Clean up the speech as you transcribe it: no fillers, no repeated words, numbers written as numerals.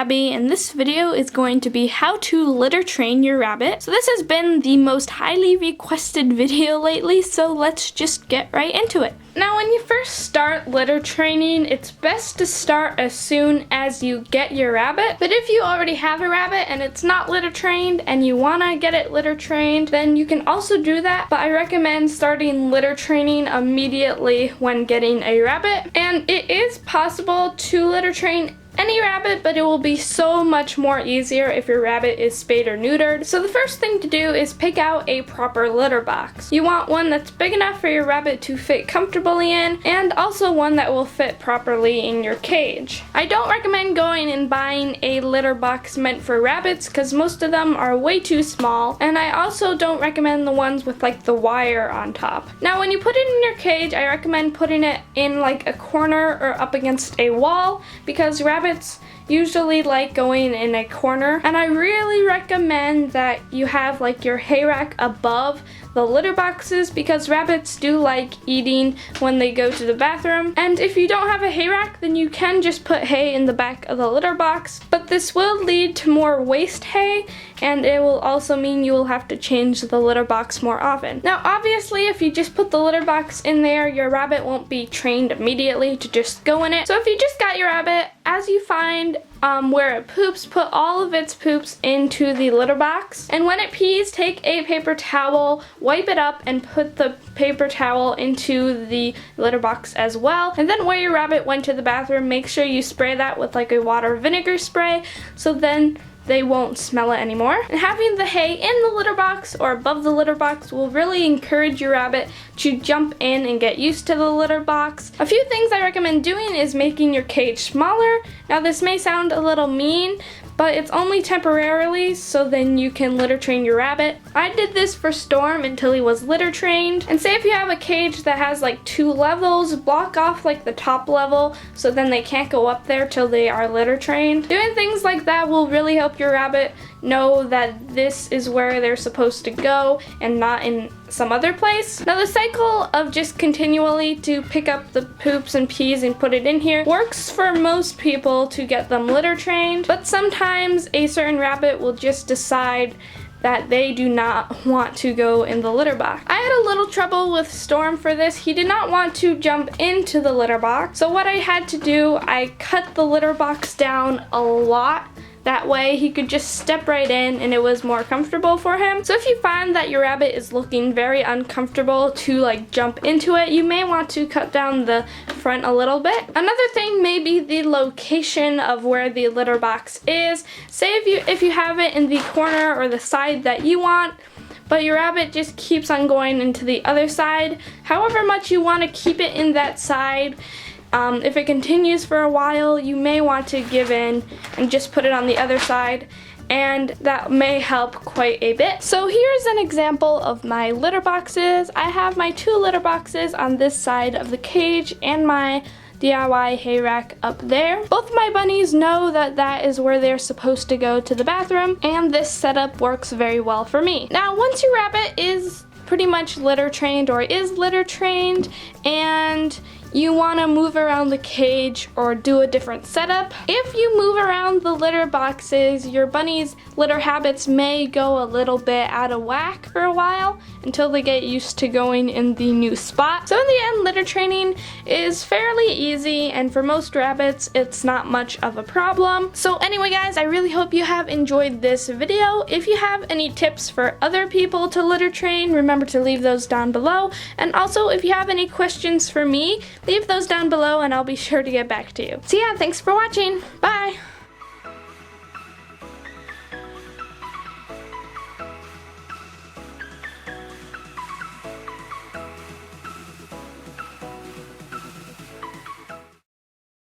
Abby, and this video is going to be how to litter train your rabbit. So this has been the most highly requested video lately, so let's just get right into it. Now when you first start litter training, it's best to start as soon as you get your rabbit. But if you already have a rabbit and it's not litter trained and you want to get it litter trained, then you can also do that. But I recommend starting litter training immediately when getting a rabbit. And it is possible to litter train any rabbit, but it will be so much more easier if your rabbit is spayed or neutered. So the first thing to do is pick out a proper litter box. You want one that's big enough for your rabbit to fit comfortably in, and also one that will fit properly in your cage. I don't recommend going and buying a litter box meant for rabbits because most of them are way too small, and I also don't recommend the ones with like the wire on top. Now when you put it in your cage, I recommend putting it in like a corner or up against a wall, because rabbits usually like going in a corner, and I really recommend that you have like your hay rack above the litter boxes because rabbits do like eating when they go to the bathroom. And if you don't have a hay rack, then you can just put hay in the back of the litter box, but this will lead to more waste hay, and it will also mean you will have to change the litter box more often. Now obviously if you just put the litter box in there, your rabbit won't be trained immediately to just go in it. So if you just got your rabbit, as you find where it poops, put all of its poops into the litter box, and when it pees, take a paper towel, wipe it up, and put the paper towel into the litter box as well. And then where your rabbit went to the bathroom, make sure you spray that with like a water vinegar spray, so then they won't smell it anymore. And having the hay in the litter box or above the litter box will really encourage your rabbit to jump in and get used to the litter box. A few things I recommend doing is making your cage smaller. Now this may sound a little mean, but it's only temporarily, so then you can litter train your rabbit. I did this for Storm until he was litter trained. And say if you have a cage that has like 2 levels, block off like the top level so then they can't go up there till they are litter trained. Doing things like that will really help your rabbit know that this is where they're supposed to go and not in some other place. Now the cycle of just continually to pick up the poops and pees and put it in here works for most people to get them litter trained, but sometimes a certain rabbit will just decide that they do not want to go in the litter box. I had a little trouble with Storm for this. He did not want to jump into the litter box, so what I had to do, I cut the litter box down a lot. That way he could just step right in and it was more comfortable for him. So if you find that your rabbit is looking very uncomfortable to like jump into it, you may want to cut down the front a little bit. Another thing may be the location of where the litter box is. Say if you have it in the corner or the side that you want, but your rabbit just keeps on going into the other side, however much you want to keep it in that side, if it continues for a while, you may want to give in and just put it on the other side, and that may help quite a bit. So here's an example of my litter boxes. I have my 2 litter boxes on this side of the cage and my DIY hay rack up there. Both my bunnies know that that is where they're supposed to go to the bathroom, and this setup works very well for me. Now once your rabbit is pretty much litter trained or is litter trained and you want to move around the cage or do a different setup, if you move around the litter boxes, your bunny's litter habits may go a little bit out of whack for a while until they get used to going in the new spot. So in the end, litter training is fairly easy, and for most rabbits it's not much of a problem. So anyway guys, I really hope you have enjoyed this video. If you have any tips for other people to litter train, remember to leave those down below. And also if you have any questions for me, leave those down below and I'll be sure to get back to you. So yeah, thanks for watching. Bye!